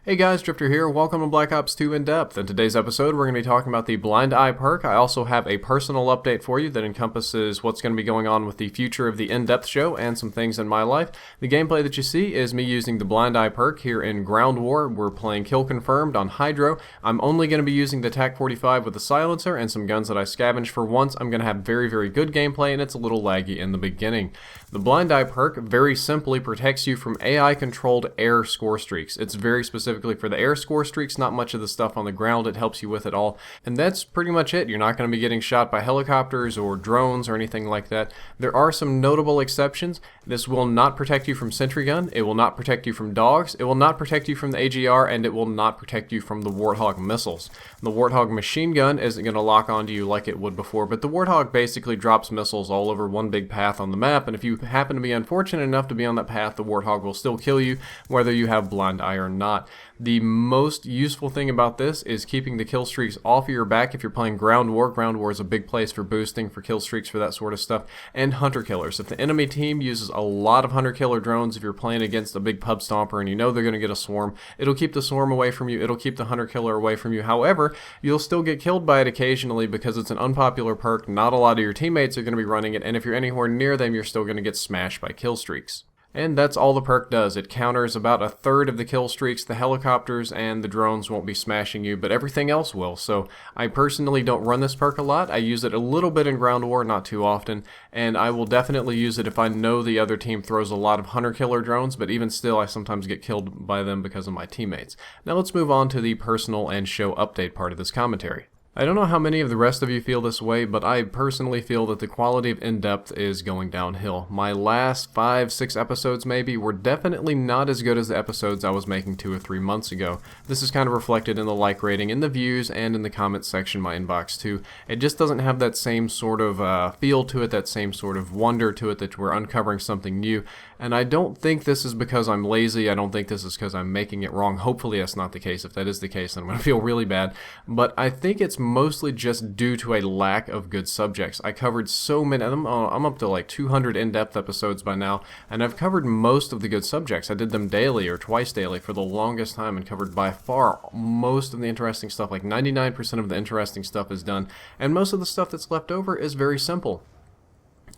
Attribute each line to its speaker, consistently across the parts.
Speaker 1: Hey guys, Drifter here. Welcome to Black Ops 2 In Depth. In today's episode, we're going to be talking about the Blind Eye perk. I also have a personal update for you that encompasses what's going to be going on with the future of the In Depth show and some things in my life. The gameplay that you see is me using the Blind Eye perk here in Ground War. We're playing Kill Confirmed on Hydro. I'm only going to be using the TAC-45 with the silencer and some guns that I scavenged for once. I'm going to have very good gameplay, and it's a little laggy in the beginning. The Blind Eye perk very simply protects you from AI-controlled air score streaks. It's very specifically for the air score streaks, not much of the stuff on the ground. It helps you with it all. And that's pretty much it. You're not going to be getting shot by helicopters or drones or anything like that. There are some notable exceptions. This will not protect you from sentry gun. It will not protect you from dogs. It will not protect you from the AGR, and it will not protect you from the Warthog missiles. The Warthog machine gun isn't going to lock onto you like it would before, but the Warthog basically drops missiles all over one big path on the map, and if you happen to be unfortunate enough to be on that path, the Warthog will still kill you, whether you have Blind Eye or not. The most useful thing about this is keeping the kill streaks off of your back if you're playing Ground War. Ground War is a big place for boosting, for kill streaks, for that sort of stuff, and hunter killers. If the enemy team uses a lot of hunter killer drones, if you're playing against a big pub stomper and you know they're going to get a swarm, it'll keep the swarm away from you, it'll keep the hunter killer away from you. However, you'll still get killed by it occasionally because it's an unpopular perk. Not a lot of your teammates are going to be running it, and if you're anywhere near them, you're still going to get smashed by kill streaks. And that's all the perk does. It counters about a third of the kill streaks. The helicopters and the drones won't be smashing you, but everything else will. So I personally don't run this perk a lot. I use it a little bit in Ground War, not too often, and I will definitely use it if I know the other team throws a lot of hunter killer drones, but even still I sometimes get killed by them because of my teammates. Now let's move on to the personal and show update part of this commentary. I don't know how many of the rest of you feel this way, but I personally feel that the quality of In Depth is going downhill. My last 5-6 episodes maybe were definitely not as good as the episodes I was making 2 or 3 months ago. This is kind of reflected in the like rating, in the views, and in the comments section, my inbox too. It just doesn't have that same sort of feel to it, that same sort of wonder to it that we're uncovering something new. And I don't think this is because I'm lazy. I don't think this is because I'm making it wrong. Hopefully that's not the case. If that is the case, then I'm going to feel really bad. But I think it's mostly just due to a lack of good subjects. I covered so many of them. I'm up to like 200 in-depth episodes by now, and I've covered most of the good subjects. I did them daily or twice daily for the longest time and covered by far most of the interesting stuff. Like 99% of the interesting stuff is done, and most of the stuff that's left over is very simple.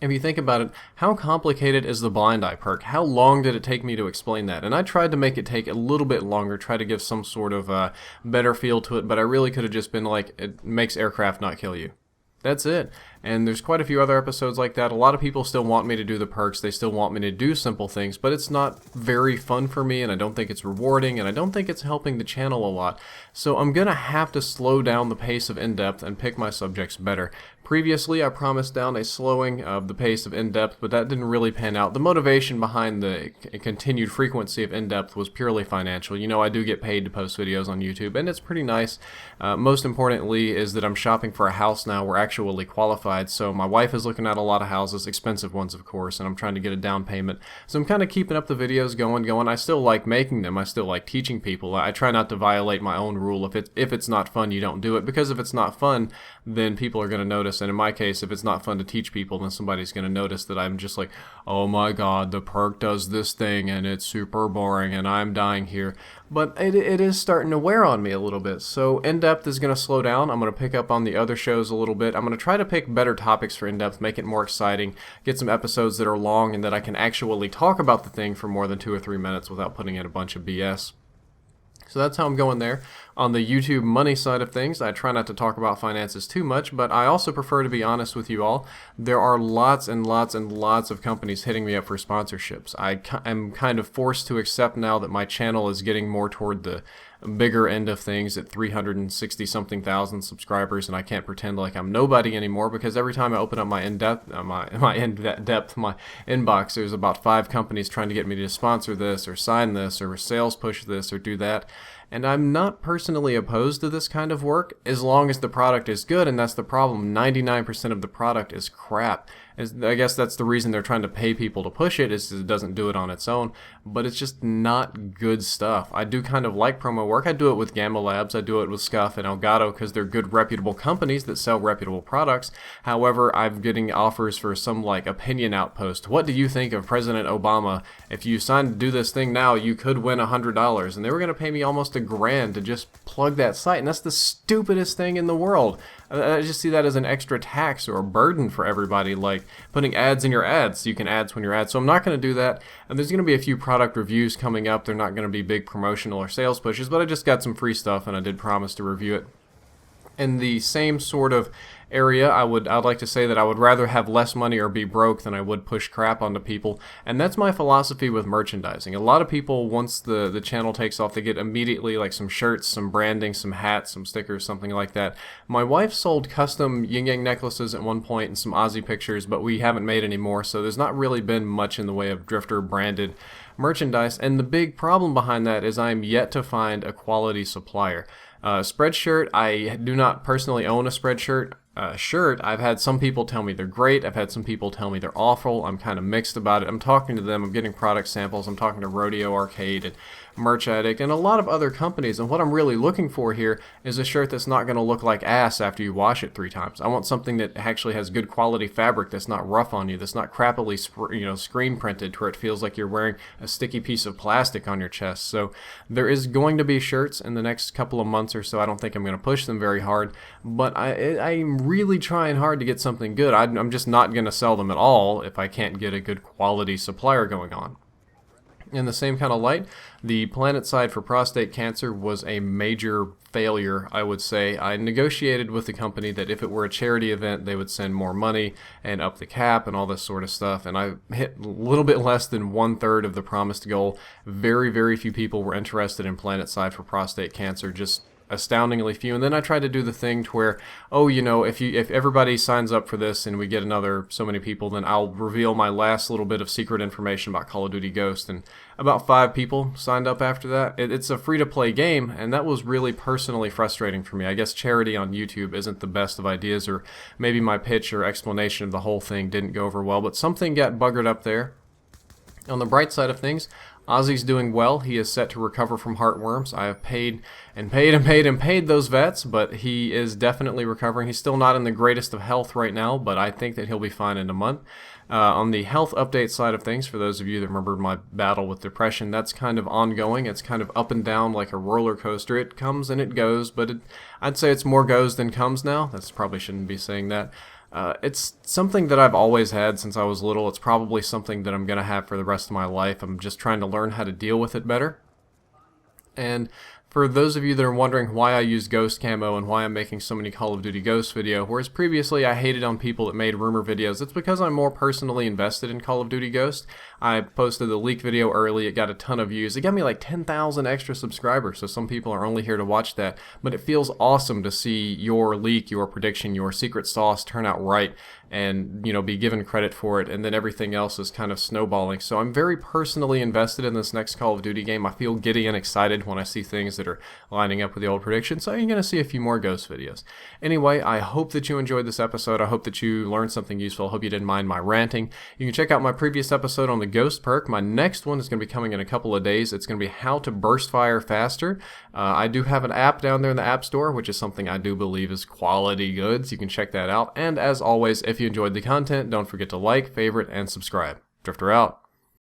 Speaker 1: If you think about it, how complicated is the Blind Eye perk? How long did it take me to explain that? And I tried to make it take a little bit longer, try to give some sort of better feel to it, but I really could have just been like, it makes aircraft not kill you. That's it. And there's quite a few other episodes like that. A lot of people still want me to do the perks. They still want me to do simple things, but it's not very fun for me, and I don't think it's rewarding, and I don't think it's helping the channel a lot. So I'm going to have to slow down the pace of In-Depth and pick my subjects better. Previously, I promised down a slowing of the pace of In-Depth, but that didn't really pan out. The motivation behind the continued frequency of In-Depth was purely financial. You know, I do get paid to post videos on YouTube, and it's pretty nice. Most importantly is that I'm shopping for a house now. We're actually qualified, so my wife is looking at a lot of houses, expensive ones of course, and I'm trying to get a down payment. So I'm kind of keeping up the videos going. I still like making them. I still like teaching people. I try not to violate my own rule. If it's not fun, you don't do it, because if it's not fun, then people are going to notice. And in my case, if it's not fun to teach people, then somebody's going to notice that I'm just like, oh my god, the perk does this thing and it's super boring and I'm dying here. But it is starting to wear on me a little bit. So In-Depth is going to slow down. I'm going to pick up on the other shows a little bit. I'm going to try to pick better topics for In-Depth, make it more exciting, get some episodes that are long and that I can actually talk about the thing for more than 2 or 3 minutes without putting in a bunch of BS. So that's how I'm going there. On the YouTube money side of things, I try not to talk about finances too much, but I also prefer to be honest with you all. There are lots and lots and lots of companies hitting me up for sponsorships. I am kind of forced to accept now that my channel is getting more toward the bigger end of things at 360 something thousand subscribers, and I can't pretend like I'm nobody anymore, because every time I open up my in-depth, my inbox, there's about 5 companies trying to get me to sponsor this or sign this or sales push this or do that. And I'm not personally opposed to this kind of work as long as the product is good, and that's the problem. 99% of the product is crap. I guess that's the reason they're trying to pay people to push it, is it doesn't do it on its own, but it's just not good stuff. I do kind of like promo work. I do it with Gamma Labs, I do it with Scuff and Elgato because they're good reputable companies that sell reputable products. However, I'm getting offers for some like opinion outpost. What do you think of President Obama? If you sign to do this thing now, you could win $100, and they were going to pay me almost $1,000 to just plug that site, and that's the stupidest thing in the world. I just see that as an extra tax or a burden for everybody, like putting ads in your ads so you can ads when you're ads. So I'm not going to do that. And there's going to be a few product reviews coming up. They're not going to be big promotional or sales pushes, but I just got some free stuff and I did promise to review it. In the same sort of area, I'd like to say that I would rather have less money or be broke than I would push crap onto people, and that's my philosophy with merchandising. A lot of people, once the channel takes off, they get immediately like some shirts, some branding, some hats, some stickers, something like that. My wife sold custom yin yang necklaces at one point and some Ozzy pictures, but we haven't made any more, so there's not really been much in the way of Drifter branded merchandise, and the big problem behind that is I'm yet to find a quality supplier. Spreadshirt, I do not personally own a Spreadshirt shirt. I've had some people tell me they're great. I've had some people tell me they're awful. I'm kind of mixed about it. I'm talking to them. I'm getting product samples. I'm talking to Rodeo Arcade and Merch Addict and a lot of other companies. And what I'm really looking for here is a shirt that's not going to look like ass after you wash it 3 times. I want something that actually has good quality fabric, that's not rough on you, that's not crappily screen printed to where it feels like you're wearing a sticky piece of plastic on your chest. So there is going to be shirts in the next couple of months or so. I don't think I'm going to push them very hard, but I'm really trying hard to get something good. I'm just not going to sell them at all if I can't get a good quality supplier going on. In the same kind of light, the PlanetSide for prostate cancer was a major failure, I would say. I negotiated with the company that if it were a charity event, they would send more money and up the cap and all this sort of stuff, and I hit a little bit less than 1/3 of the promised goal. Very, very few people were interested in PlanetSide for prostate cancer, just astoundingly few. And then I tried to do the thing to where, if everybody signs up for this and we get another so many people, then I'll reveal my last little bit of secret information about Call of Duty Ghost. And about 5 people signed up after that. It's a free-to-play game, and that was really personally frustrating for me. I guess charity on YouTube isn't the best of ideas, or maybe my pitch or explanation of the whole thing didn't go over well, but something got buggered up there. On the bright side of things, Ozzy's doing well. He is set to recover from heartworms. I have paid those vets, but he is definitely recovering. He's still not in the greatest of health right now, but I think that he'll be fine in a month. On the health update side of things, for those of you that remember my battle with depression, that's kind of ongoing. It's kind of up and down like a roller coaster. It comes and it goes, but I'd say it's more goes than comes now. That's probably shouldn't be saying that. It's something that I've always had since I was little. It's probably something that I'm going to have for the rest of my life. I'm just trying to learn how to deal with it better. And for those of you that are wondering why I use Ghost Camo and why I'm making so many Call of Duty Ghost videos, whereas previously I hated on people that made rumor videos, it's because I'm more personally invested in Call of Duty Ghost. I posted the leak video early, it got a ton of views, it got me like 10,000 extra subscribers, so some people are only here to watch that, but it feels awesome to see your leak, your prediction, your secret sauce turn out right, and be given credit for it, and then everything else is kind of snowballing. So I'm very personally invested in this next Call of Duty game. I feel giddy and excited when I see things that are lining up with the old predictions, so you're going to see a few more Ghost videos. Anyway, I hope that you enjoyed this episode. I hope that you learned something useful. I hope you didn't mind my ranting. You can check out my previous episode on the Ghost perk. My next one is going to be coming in a couple of days. It's going to be how to burst fire faster. I do have an app down there in the App Store, which is something I do believe is quality goods. You can check that out. And as always, if you enjoyed the content, don't forget to like, favorite, and subscribe. Drifter out.